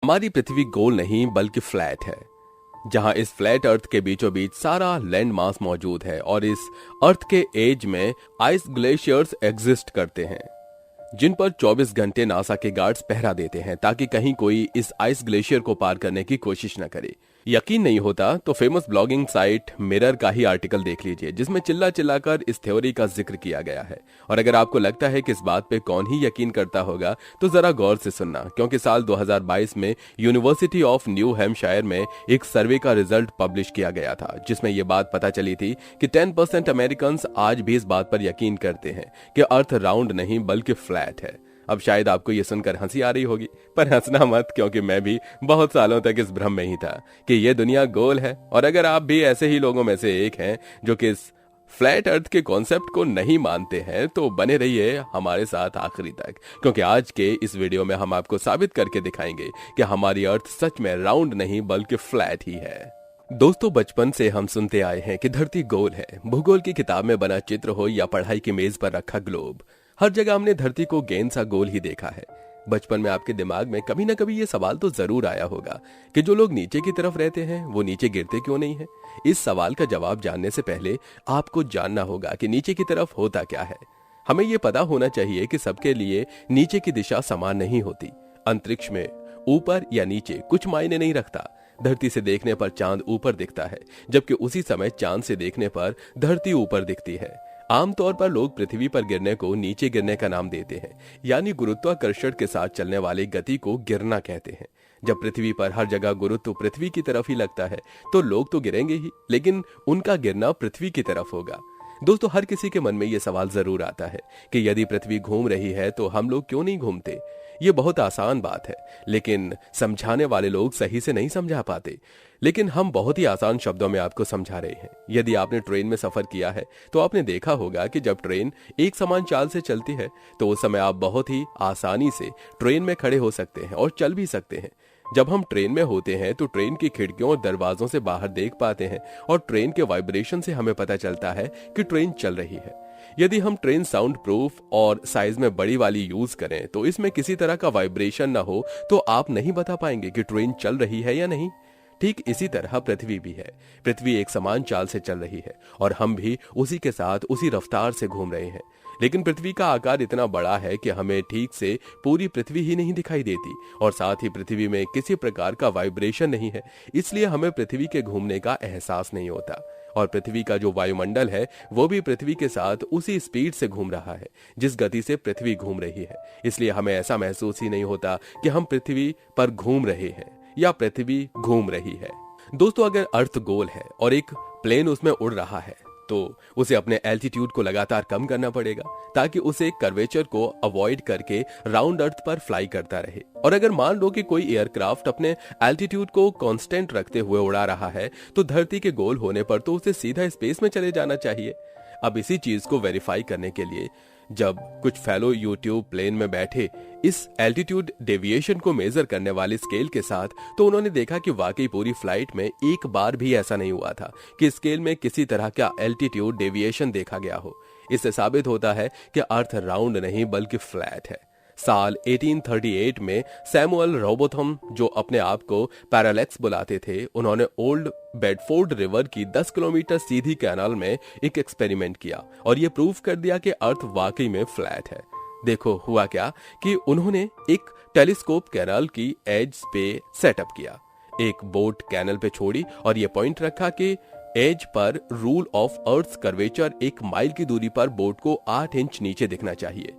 हमारी पृथ्वी गोल नहीं बल्कि फ्लैट है, जहां इस फ्लैट अर्थ के बीचों बीच सारा लैंड मास मौजूद है और इस अर्थ के एज में आइस ग्लेशियर्स एग्जिस्ट करते हैं, जिन पर 24 घंटे नासा के गार्ड्स पहरा देते हैं ताकि कहीं कोई इस आइस ग्लेशियर को पार करने की कोशिश न करे। यकीन नहीं होता तो फेमस ब्लॉगिंग साइट मिरर का ही आर्टिकल देख लीजिए, जिसमें चिल्ला चिल्लाकर इस थ्योरी का जिक्र किया गया है। और अगर आपको लगता है कि इस बात पे कौन ही यकीन करता होगा तो जरा गौर से सुनना, क्योंकि साल 2022 में यूनिवर्सिटी ऑफ न्यू हैम्पशायर में एक सर्वे का रिजल्ट पब्लिश किया गया था, जिसमें यह बात पता चली थी कि 10% अमेरिकन आज भी इस बात पर यकीन करते हैं कि अर्थ राउंड नहीं बल्कि फ्लैट है। अब शायद आपको ये सुनकर हंसी आ रही होगी, पर हंसना मत, क्योंकि मैं भी बहुत सालों तक इस भ्रम में ही था कि ये दुनिया गोल है। और अगर आप भी ऐसे ही लोगों में से एक हैं जो कि इस फ्लैट अर्थ के कॉन्सेप्ट को नहीं मानते हैं, तो बने रहिए हमारे साथ आखिरी तक, क्योंकि आज के इस वीडियो में हम आपको साबित करके दिखाएंगे कि हमारी अर्थ सच में राउंड नहीं बल्कि फ्लैट ही है। दोस्तों, बचपन से हम सुनते आए हैं कि धरती गोल है। भूगोल की किताब में बना चित्र हो या पढ़ाई की मेज पर रखा ग्लोब, हर जगह हमने धरती को गेंद सा गोल ही देखा है। बचपन में आपके दिमाग में कभी ना कभी ये सवाल तो जरूर आया होगा कि जो लोग नीचे की तरफ रहते हैं वो नीचे गिरते क्यों नहीं है। इस सवाल का जवाब जानने से पहले आपको जानना होगा कि नीचे की तरफ होता क्या है। हमें ये पता होना चाहिए कि सबके लिए नीचे की दिशा समान नहीं होती। अंतरिक्ष में ऊपर या नीचे कुछ मायने नहीं रखता। धरती से देखने पर चांद ऊपर दिखता है, जबकि उसी समय चांद से देखने पर धरती ऊपर दिखती है। आमतौर पर लोग पृथ्वी पर गिरने को नीचे गिरने का नाम देते हैं, यानी गुरुत्वाकर्षण के साथ चलने वाली गति को गिरना कहते हैं। जब पृथ्वी पर हर जगह गुरुत्व पृथ्वी की तरफ ही लगता है तो लोग तो गिरेंगे ही, लेकिन उनका गिरना पृथ्वी की तरफ होगा। दोस्तों, हर किसी के मन में यह सवाल जरूर आता है कि यदि पृथ्वी घूम रही है तो हम लोग क्यों नहीं घूमते। ये बहुत आसान बात है, लेकिन समझाने वाले लोग सही से नहीं समझा पाते। लेकिन हम बहुत ही आसान शब्दों में आपको समझा रहे हैं। यदि आपने ट्रेन में सफर किया है तो आपने देखा होगा कि जब ट्रेन एक समान चाल से चलती है तो उस समय आप बहुत ही आसानी से ट्रेन में खड़े हो सकते हैं और चल भी सकते हैं। जब हम ट्रेन में होते हैं तो ट्रेन की खिड़कियों और दरवाजों से बाहर देख पाते हैं और ट्रेन के वाइब्रेशन से हमें पता चलता है कि ट्रेन चल रही है। यदि हम ट्रेन साउंड प्रूफ और साइज में बड़ी वाली यूज करें तो इसमें किसी तरह का वाइब्रेशन ना हो तो आप नहीं बता पाएंगे कि ट्रेन चल रही है या नहीं। ठीक इसी तरह पृथ्वी भी है। पृथ्वी एक समान चाल से चल रही है और हम भी उसी के साथ उसी रफ्तार से घूम रहे हैं। लेकिन पृथ्वी का आकार इतना बड़ा है कि हमें ठीक से पूरी पृथ्वी ही नहीं दिखाई देती और साथ ही पृथ्वी में किसी प्रकार का वाइब्रेशन नहीं है, इसलिए हमें पृथ्वी के घूमने का एहसास नहीं होता। और पृथ्वी का जो वायुमंडल है वो भी पृथ्वी के साथ उसी स्पीड से घूम रहा है जिस गति से पृथ्वी घूम रही है, इसलिए हमें ऐसा महसूस ही नहीं होता कि हम पृथ्वी पर घूम रहे हैं या पृथ्वी घूम रही है। दोस्तों, अगर अर्थ गोल है और एक प्लेन उसमें उड़ रहा है तो उसे अपने एल्टीट्यूड को लगातार कम करना पड़ेगा ताकि उसे कर्वेचर को अवॉइड करके राउंड अर्थ पर फ्लाई करता रहे। और अगर मान लो कि कोई एयरक्राफ्ट अपने एल्टीट्यूड को कांस्टेंट रखते हुए उड़ा रहा है तो धरती के गोल होने पर तो उसे सीधा स्पेस में चले जाना चाहिए। अब इसी चीज को वेरीफाई करने के लिए जब कुछ फेलो यूट्यूब प्लेन में बैठे इस एल्टीट्यूड डेविएशन को मेजर करने वाले स्केल के साथ, तो उन्होंने देखा कि वाकई पूरी फ्लाइट में एक बार भी ऐसा नहीं हुआ था कि स्केल में किसी तरह का एल्टीट्यूड डेविएशन देखा गया हो। इससे साबित होता है कि अर्थ राउंड नहीं बल्कि फ्लैट है। साल 1838 में सैमुअल रोबोथम, जो अपने आप को पैरालेक्स बुलाते थे, उन्होंने ओल्ड बेडफोर्ड रिवर की 10 किलोमीटर सीधी कैनाल में एक एक्सपेरिमेंट किया और यह प्रूव कर दिया कि अर्थ वाकई में फ्लैट है। देखो हुआ क्या कि उन्होंने एक टेलीस्कोप कैनाल की एज पे सेटअप किया, एक बोट कैनल पे छोड़ी और यह पॉइंट रखा कि as per rule of earth curvature 1 mile की दूरी पर बोट को 8 इंच नीचे दिखना चाहिए।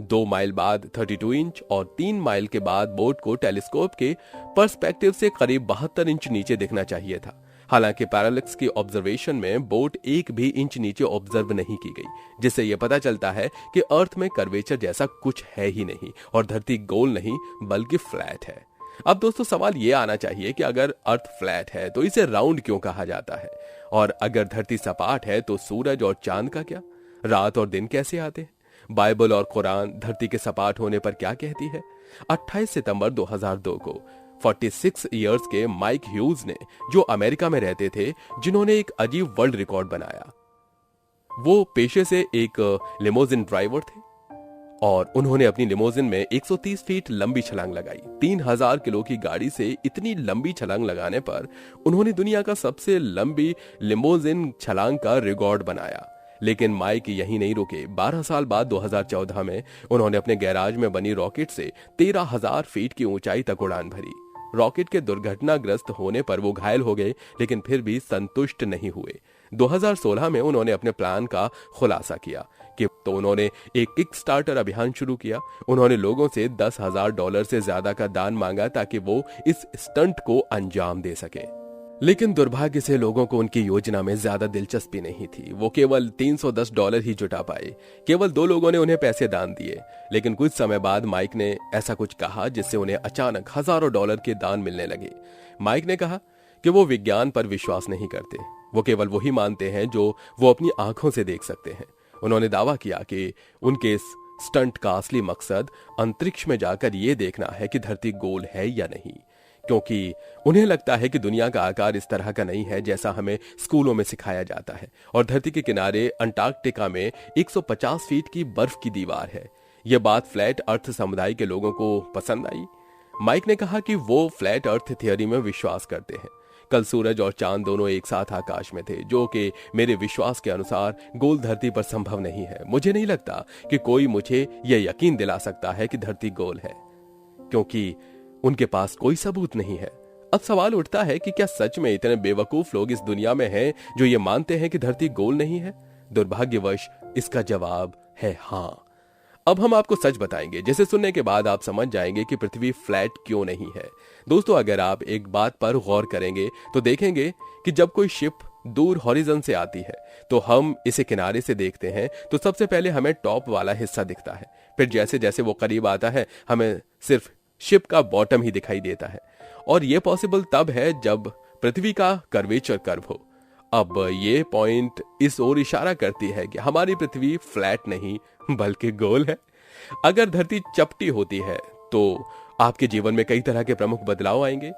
2 माइल बाद 32 इंच और 3 माइल के बाद बोट को टेलीस्कोप के पर्सपेक्टिव से करीब 72 इंच नीचे दिखना चाहिए था। हालांकि पैरालेक्स की ऑब्जर्वेशन में बोट 1 भी इंच नीचे ऑब्जर्व नहीं की गई, जिससे यह पता चलता है कि अर्थ में कर्वेचर जैसा कुछ है ही नहीं और धरती गोल नहीं बल्कि फ्लैट है। अब दोस्तों, सवाल यह आना चाहिए कि अगर अर्थ फ्लैट है तो इसे राउंड क्यों कहा जाता है, और अगर धरती सपाट है तो सूरज और चांद का क्या, रात और दिन कैसे आते हैं। बाइबल और कुरान धरती के सपाट होने पर क्या कहती है। 28 सितंबर 2002 को 46 इयर्स के माइक ह्यूज ने, जो अमेरिका में रहते थे, जिन्होंने एक अजीब वर्ल्ड रिकॉर्ड बनाया। वो पेशे से एक लिमोजिन ड्राइवर थे और उन्होंने अपनी लिमोजिन में 130 फीट लंबी छलांग लगाई। 3000 किलो की गाड़ी से इतनी लंबी छलांग लगाने पर उन्होंने दुनिया का सबसे लंबी लिमोजिन छलांग का रिकॉर्ड बनाया। लेकिन माइक यहीं नहीं रुके। 12 साल बाद 2014 में उन्होंने अपने गैराज में बनी रॉकेट से 13,000 फीट की ऊंचाई तक उड़ान भरी। रॉकेट के दुर्घटनाग्रस्त होने पर वो घायल हो गए, लेकिन फिर भी संतुष्ट नहीं हुए। 2016 में उन्होंने अपने प्लान का खुलासा किया तो उन्होंने एक किक स्टार्टर अभियान शुरू किया। उन्होंने लोगों से $10,000 से ज्यादा का दान मांगा ताकि वो इस स्टंट को अंजाम दे सके। लेकिन दुर्भाग्य से लोगों को उनकी योजना में ज्यादा दिलचस्पी नहीं थी। वो केवल $310 ही जुटा पाए। केवल 2 लोगों ने उन्हें पैसे दान दिए। लेकिन कुछ समय बाद माइक ने ऐसा कुछ कहा जिससे उन्हें अचानक हजारों डॉलर के दान मिलने लगे। माइक ने कहा कि वो विज्ञान पर विश्वास नहीं करते, वो केवल वही मानते हैं जो वो अपनी आंखों से देख सकते हैं। उन्होंने दावा किया कि उनके इस स्टंट का असली मकसद अंतरिक्ष में जाकर ये देखना है कि धरती गोल है या नहीं, क्योंकि उन्हें लगता है कि दुनिया का आकार इस तरह का नहीं है जैसा हमें स्कूलों में सिखाया जाता है, और धरती के किनारे अंटार्कटिका में 150 फीट की बर्फ की दीवार है। यह बात फ्लैट अर्थ समुदाय के लोगों को पसंद आई। माइक ने कहा कि वो फ्लैट अर्थ थ्योरी में विश्वास करते हैं। कल सूरज और चांद दोनों एक साथ आकाश में थे, जो कि मेरे विश्वास के अनुसार गोल धरती पर संभव नहीं है। मुझे नहीं लगता कि कोई मुझे यह यकीन दिला सकता है कि धरती गोल है, क्योंकि उनके पास कोई सबूत नहीं है। अब सवाल उठता है कि क्या सच में इतने बेवकूफ लोग इस दुनिया में हैं जो ये मानते हैं कि धरती गोल नहीं है? दुर्भाग्यवश इसका जवाब है हाँ। अब हम आपको सच बताएंगे, जिसे सुनने के बाद आप समझ जाएंगे कि पृथ्वी फ्लैट क्यों नहीं है। दोस्तों, अगर आप एक बात पर गौर करेंगे तो देखेंगे कि जब कोई शिप दूर हॉरिजन से आती है तो हम इसे किनारे से देखते हैं तो सबसे पहले हमें टॉप वाला हिस्सा दिखता है। फिर जैसे जैसे वो करीब आता है हमें सिर्फ शिप का बॉटम ही दिखाई देता है, और ये पॉसिबल तब है जब पृथ्वी का कर्वेचर कर्व हो। अब ये पॉइंट इस ओर इशारा करती है कि हमारी पृथ्वी फ्लैट नहीं बल्कि गोल है। अगर धरती चपटी होती है तो आपके जीवन में कई तरह के प्रमुख बदलाव आएंगे,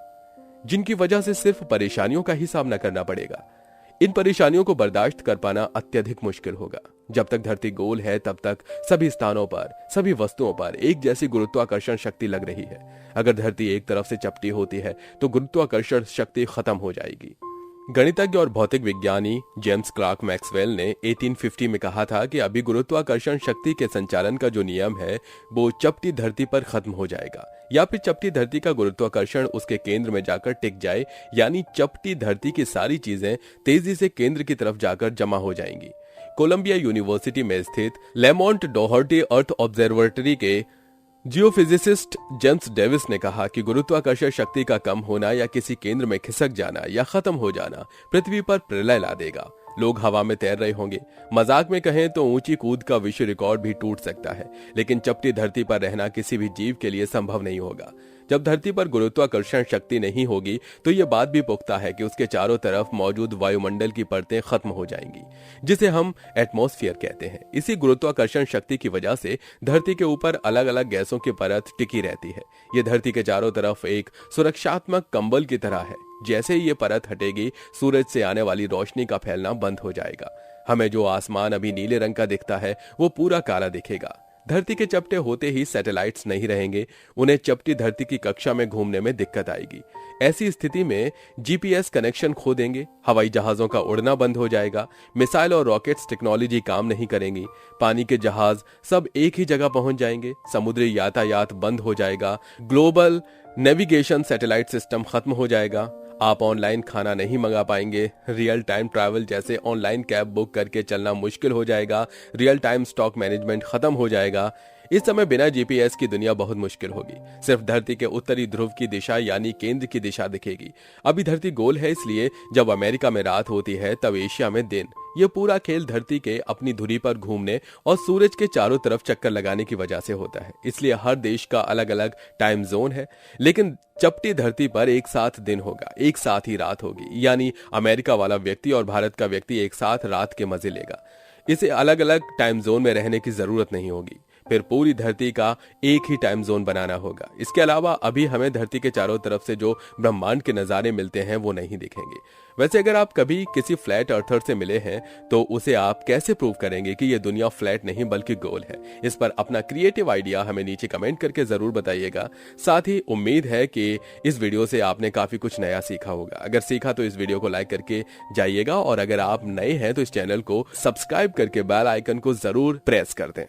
जिनकी वजह से सिर्फ परेशानियों का ही सामना करना पड़ेगा। इन परेशानियों को बर्दाश्त कर पाना अत्यधिक मुश्किल होगा। जब तक धरती गोल है तब तक सभी स्थानों पर, सभी वस्तुओं पर एक जैसी गुरुत्वाकर्षण शक्ति लग रही है। अगर धरती एक तरफ से चपटी होती है तो गुरुत्वाकर्षण शक्ति खत्म हो जाएगी। गणितज्ञ और भौतिक विज्ञानी जेम्स क्लार्क मैक्सवेल ने 1850 में कहा था कि अभी गुरुत्वाकर्षण शक्ति के संचालन का जो नियम है वो चपटी धरती पर खत्म हो जाएगा, या फिर चपटी धरती का गुरुत्वाकर्षण उसके केंद्र में जाकर टिक जाए, यानी चपटी धरती की सारी चीजें तेजी से केंद्र की तरफ जाकर जमा हो जाएंगी। कोलंबिया यूनिवर्सिटी में स्थित लेमोंट डोहर्टी अर्थ ऑब्जर्वेटरी के जियोफिजिसिस्ट जेम्स डेविस ने कहा कि गुरुत्वाकर्षण शक्ति का कम होना या किसी केंद्र में खिसक जाना या खत्म हो जाना पृथ्वी पर प्रलय ला देगा। लोग हवा में तैर रहे होंगे। मजाक में कहें तो ऊंची कूद का विश्व रिकॉर्ड भी टूट सकता है, लेकिन चपटी धरती पर रहना किसी भी जीव के लिए संभव नहीं होगा। जब धरती पर गुरुत्वाकर्षण शक्ति नहीं होगी तो यह बात भी पुख्ता है कि उसके चारों तरफ मौजूद वायुमंडल की परतें खत्म हो जाएंगी, जिसे हम एटमॉस्फेयर कहते हैं। इसी गुरुत्वाकर्षण शक्ति की वजह से धरती के ऊपर अलग अलग गैसों की परत टिकी रहती है। यह धरती के चारों तरफ एक सुरक्षात्मक कंबल की तरह है। जैसे ही ये परत हटेगी, सूरज से आने वाली रोशनी का फैलना बंद हो जाएगा। हमें जो आसमान अभी नीले रंग का दिखता है वो पूरा काला दिखेगा। धरती के चपटे होते ही सैटेलाइट्स नहीं रहेंगे, उन्हें चपटी धरती की कक्षा में घूमने में दिक्कत आएगी। ऐसी स्थिति में जीपीएस कनेक्शन खो देंगे, हवाई जहाजों का उड़ना बंद हो जाएगा, मिसाइल और रॉकेट्स टेक्नोलॉजी काम नहीं करेंगी, पानी के जहाज सब एक ही जगह पहुंच जाएंगे, समुद्री यातायात बंद हो जाएगा, ग्लोबल नेविगेशन सैटेलाइट सिस्टम खत्म हो जाएगा, आप ऑनलाइन खाना नहीं मंगा पाएंगे, रियल टाइम ट्रैवल जैसे ऑनलाइन कैब बुक करके चलना मुश्किल हो जाएगा, रियल टाइम स्टॉक मैनेजमेंट खत्म हो जाएगा। इस समय बिना जीपीएस की दुनिया बहुत मुश्किल होगी। सिर्फ धरती के उत्तरी ध्रुव की दिशा यानी केंद्र की दिशा दिखेगी। अभी धरती गोल है, इसलिए जब अमेरिका में रात होती है तब एशिया में दिन। ये पूरा खेल धरती के अपनी धुरी पर घूमने और सूरज के चारों तरफ चक्कर लगाने की वजह से होता है। इसलिए हर देश का अलग अलग टाइम जोन है, लेकिन चपटी धरती पर एक साथ दिन होगा, एक साथ ही रात होगी। यानी अमेरिका वाला व्यक्ति और भारत का व्यक्ति एक साथ रात के मजे लेगा। इसे अलग अलग टाइम जोन में रहने की जरूरत नहीं होगी। फिर पूरी धरती का एक ही टाइम जोन बनाना होगा। इसके अलावा अभी हमें धरती के चारों तरफ से जो ब्रह्मांड के नजारे मिलते हैं वो नहीं दिखेंगे। वैसे अगर आप कभी किसी फ्लैट अर्थर से मिले हैं तो उसे आप कैसे प्रूव करेंगे कि ये दुनिया फ्लैट नहीं बल्कि गोल है? इस पर अपना क्रिएटिव आइडिया हमें नीचे कमेंट करके जरूर बताइएगा। साथ ही उम्मीद है कि इस वीडियो से आपने काफी कुछ नया सीखा होगा। अगर सीखा तो इस वीडियो को लाइक करके जाइएगा, और अगर आप नए हैं तो इस चैनल को सब्सक्राइब करके बेल आइकन को जरूर प्रेस कर दें।